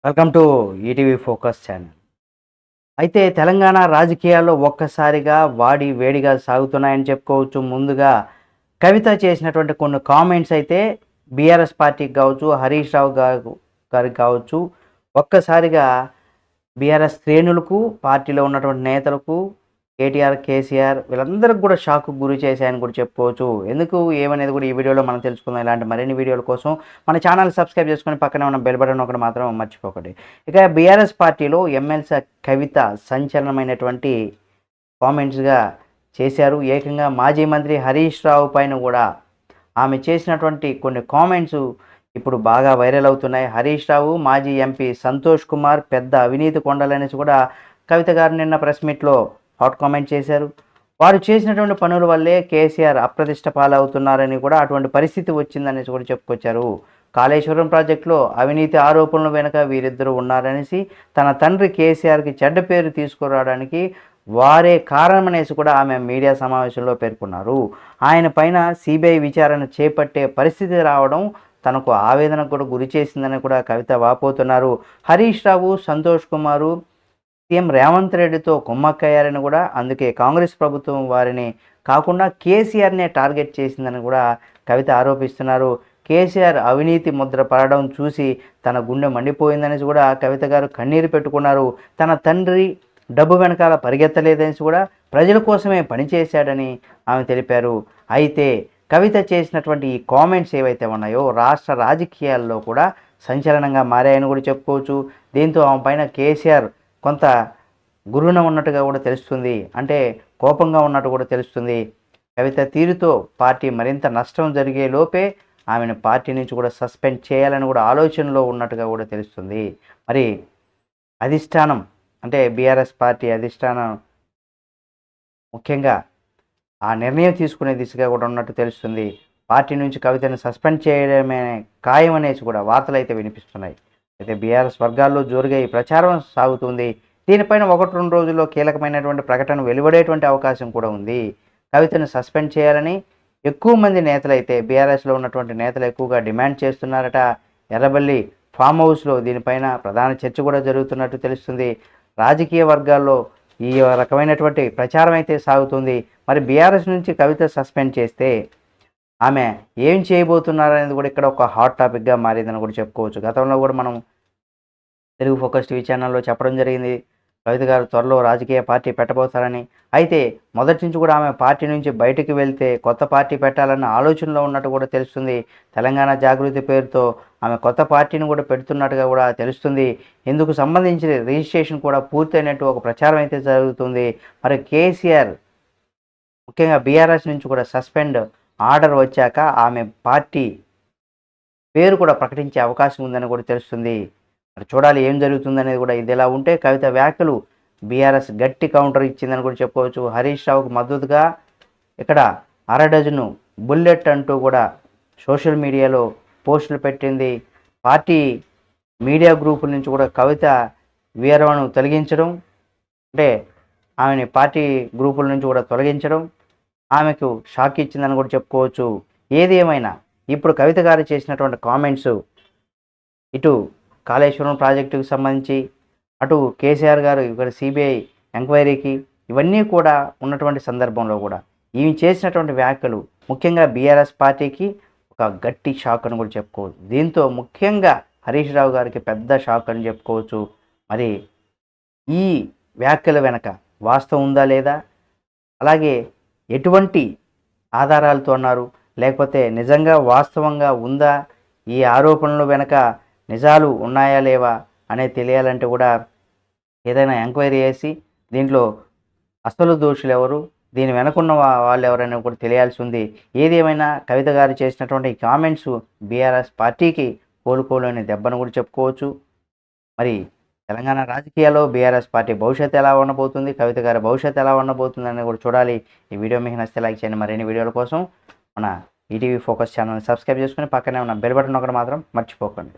Welcome to ETV focus channel. అయితే తెలంగాణ రాజకీయాల్లో ఒక్కసారిగా వాడి వేడిగా సాగుతున్నాయని చెప్పుకోవచ్చు. ముందుగా కవిత చేసినటువంటి కొన్ని కామెంట్స్ అయితే బీఆర్ఎస్ పార్టీకి కావచ్చు, హరీష్ రావు గారికి కావచ్చు, ఒక్కసారిగా బీఆర్ఎస్ శ్రేణులకు, పార్టీలో ఉన్నటువంటి నేతలకు, కేటీఆర్, కేసీఆర్ వీళ్ళందరికి కూడా షాక్‌కు గురి చేశాయని కూడా చెప్పుకోవచ్చు. ఎందుకు ఏమనేది కూడా ఈ వీడియోలో మనం తెలుసుకుందాం. ఇలాంటి మరిన్ని వీడియోల కోసం మన ఛానల్ సబ్స్క్రైబ్ చేసుకొని పక్కనే ఉన్న బెల్ బటన్ నొక్కడం మాత్రం మర్చిపోకండి. ఇక బీఆర్ఎస్ పార్టీలో ఎమ్మెల్సీ కవిత సంచలనమైనటువంటి కామెంట్స్‌గా చేశారు. ఏకంగా మాజీ మంత్రి హరీష్ రావు పైన కూడా ఆమె చేసినటువంటి కొన్ని కామెంట్స్ ఇప్పుడు బాగా వైరల్ అవుతున్నాయి. హరీష్ రావు, మాజీ ఎంపీ సంతోష్ కుమార్ పెద్ద అవినీతి కొండలనేసి కూడా కవిత గారు నిన్న ప్రెస్ మీట్‌లో హాట్ కామెంట్ చేశారు. వారు చేసినటువంటి పనుల వల్లే కేసీఆర్ అప్రతిష్ట పాలవుతున్నారని కూడా అటువంటి పరిస్థితి వచ్చిందనేసి కూడా చెప్పుకొచ్చారు. కాళేశ్వరం ప్రాజెక్టులో అవినీతి ఆరోపణల వెనుక వీరిద్దరూ ఉన్నారనేసి, తన తండ్రి కేసీఆర్‌కి చెడ్డ పేరు తీసుకురావడానికి వారే కారణమనేసి కూడా ఆమె మీడియా సమావేశంలో పేర్కొన్నారు. ఆయన పైన సిబిఐ విచారణ చేపట్టే పరిస్థితి రావడం తనకు ఆవేదనకు కూడా గురి చేసిందని కూడా కవిత వాపోతున్నారు. హరీష్ రావు, సంతోష్ కుమారు సీఎం రేవంత్ రెడ్డితో కుమ్మక్కయ్యారని కూడా, అందుకే కాంగ్రెస్ ప్రభుత్వం వారిని కాకుండా కేసీఆర్నే టార్గెట్ చేసిందని కూడా కవిత ఆరోపిస్తున్నారు. కేసీఆర్ అవినీతి ముద్ర పడడం చూసి తన గుండె మండిపోయిందనేసి కూడా కవిత గారు కన్నీరు పెట్టుకున్నారు. తన తండ్రి డబ్బు వెనకాల పరిగెత్తలేదనేసి కూడా ప్రజల కోసమే పనిచేశాడని ఆమె తెలిపారు. అయితే కవిత చేసినటువంటి ఈ కామెంట్స్ ఏవైతే ఉన్నాయో రాష్ట్ర రాజకీయాల్లో కూడా సంచలనంగా మారాయని కూడా చెప్పుకోవచ్చు. దీంతో ఆమె పైన కేసీఆర్ కొంత గురున ఉన్నట్టుగా కూడా తెలుస్తుంది. అంటే కోపంగా ఉన్నట్టు కూడా తెలుస్తుంది. కవిత తీరుతో పార్టీ మరింత నష్టం జరిగే లోపే ఆమెను పార్టీ నుంచి కూడా సస్పెండ్ చేయాలని కూడా ఆలోచనలో ఉన్నట్టుగా కూడా తెలుస్తుంది. మరి అధిష్టానం అంటే బీఆర్ఎస్ పార్టీ అధిష్టానం ముఖ్యంగా ఆ నిర్ణయం తీసుకునే దిశగా కూడా ఉన్నట్టు తెలుస్తుంది. పార్టీ నుంచి కవితను సస్పెండ్ చేయడమే ఖాయం అనేసి కూడా వార్తలు వినిపిస్తున్నాయి. అయితే బీఆర్ఎస్ వర్గాల్లో జోరుగా ఈ ప్రచారం సాగుతుంది. దీనిపైన 1-2 రోజుల్లో కీలకమైనటువంటి ప్రకటన వెలువడేటువంటి అవకాశం కూడా ఉంది. కవితను సస్పెండ్ చేయాలని ఎక్కువ మంది నేతలైతే బీఆర్ఎస్లో ఉన్నటువంటి నేతలు ఎక్కువగా డిమాండ్ చేస్తున్నారట. ఎర్రబెల్లి ఫామ్ హౌస్లో దీనిపైన ప్రధాన చర్చ కూడా జరుగుతున్నట్టు తెలుస్తుంది. రాజకీయ వర్గాల్లో ఈ రకమైనటువంటి ప్రచారం అయితే సాగుతుంది. మరి బీఆర్ఎస్ నుంచి కవిత సస్పెండ్ చేస్తే ఆమె ఏం చేయబోతున్నారనేది కూడా ఇక్కడ ఒక హాట్ టాపిక్గా మారిందని కూడా చెప్పుకోవచ్చు. గతంలో కూడా మనం తెలుగు ఫోకస్ టీవీ ఛానల్లో చెప్పడం జరిగింది. కవిత గారు త్వరలో రాజకీయ పార్టీ పెట్టబోతారని. అయితే మొదటి నుంచి కూడా ఆమె పార్టీ నుంచి బయటికి వెళ్తే కొత్త పార్టీ పెట్టాలన్న ఆలోచనలో ఉన్నట్టు కూడా తెలుస్తుంది. తెలంగాణ జాగృతి పేరుతో ఆమె కొత్త పార్టీని కూడా పెడుతున్నట్టుగా కూడా తెలుస్తుంది. ఇందుకు సంబంధించిన రిజిస్ట్రేషన్ కూడా పూర్తయినట్టు ఒక ప్రచారం అయితే జరుగుతుంది. మరి కేసీఆర్ ముఖ్యంగా బీఆర్ఎస్ నుంచి కూడా సస్పెండ్ ఆర్డర్ వచ్చాక ఆమె పార్టీ పేరు కూడా ప్రకటించే అవకాశం ఉందని కూడా తెలుస్తుంది. మరి చూడాలి ఏం జరుగుతుందనేది కూడా. ఇది ఎలా ఉంటే కవిత వ్యాఖ్యలు బీఆర్ఎస్ గట్టి కౌంటర్ ఇచ్చిందని కూడా చెప్పుకోవచ్చు. హరీష్ రావుకు మద్దతుగా ఇక్కడ అరడజను బుల్లెట్ అంటూ కూడా సోషల్ మీడియాలో పోస్టులు పెట్టింది. పార్టీ మీడియా గ్రూపుల నుంచి కూడా కవిత వీరవను తొలగించడం, అంటే ఆమెని పార్టీ గ్రూపుల నుంచి కూడా తొలగించడం ఆమెకు షాక్ ఇచ్చిందని కూడా చెప్పుకోవచ్చు. ఏది ఏమైనా ఇప్పుడు కవిత గారు చేసినటువంటి కామెంట్స్ ఇటు కాళేశ్వరం ప్రాజెక్టుకు సంబంధించి, అటు కేసీఆర్ గారు ఇక్కడ సిబిఐ ఎంక్వైరీకి, ఇవన్నీ కూడా ఉన్నటువంటి సందర్భంలో కూడా ఈమె చేసినటువంటి వ్యాఖ్యలు ముఖ్యంగా బీఆర్ఎస్ పార్టీకి ఒక గట్టి షాక్ అని కూడా చెప్పుకోవచ్చు. దీంతో ముఖ్యంగా హరీష్ రావు గారికి పెద్ద షాక్ అని చెప్పుకోవచ్చు. మరి ఈ వ్యాఖ్యల వెనక వాస్తవం ఉందా లేదా, అలాగే ఎటువంటి ఆధారాలతో అన్నారు, లేకపోతే నిజంగా వాస్తవంగా ఉందా, ఈ ఆరోపణల వెనక నిజాలు ఉన్నాయా లేవా అనేది తెలియాలంటే కూడా ఏదైనా ఎంక్వైరీ చేసి దీంట్లో అసలు దోషులు ఎవరు, దీని వెనకున్న వాళ్ళు ఎవరైనా కూడా తెలియాల్సి ఉంది. ఏది ఏమైనా కవిత గారు చేసినటువంటి కామెంట్స్ బీఆర్ఎస్ పార్టీకి కోలుకోలేని దెబ్బను కూడా చెప్పుకోవచ్చు. మరి తెలంగాణ రాజకీయాల్లో బీఆర్ఎస్ పార్టీ భవిష్యత్తు ఎలా ఉండబోతుంది, కవిత గారి భవిష్యత్తు ఎలా ఉండబోతుంది అని కూడా చూడాలి. ఈ వీడియో మీకు నచ్చితే లైక్ చేయండి. మరిన్ని వీడియోల కోసం మన ఈటీవీ ఫోకస్ ఛానల్ని సబ్స్క్రైబ్ చేసుకుని పక్కనే ఉన్న బెల్ బటన్ ఒకటి మాత్రం మర్చిపోకండి.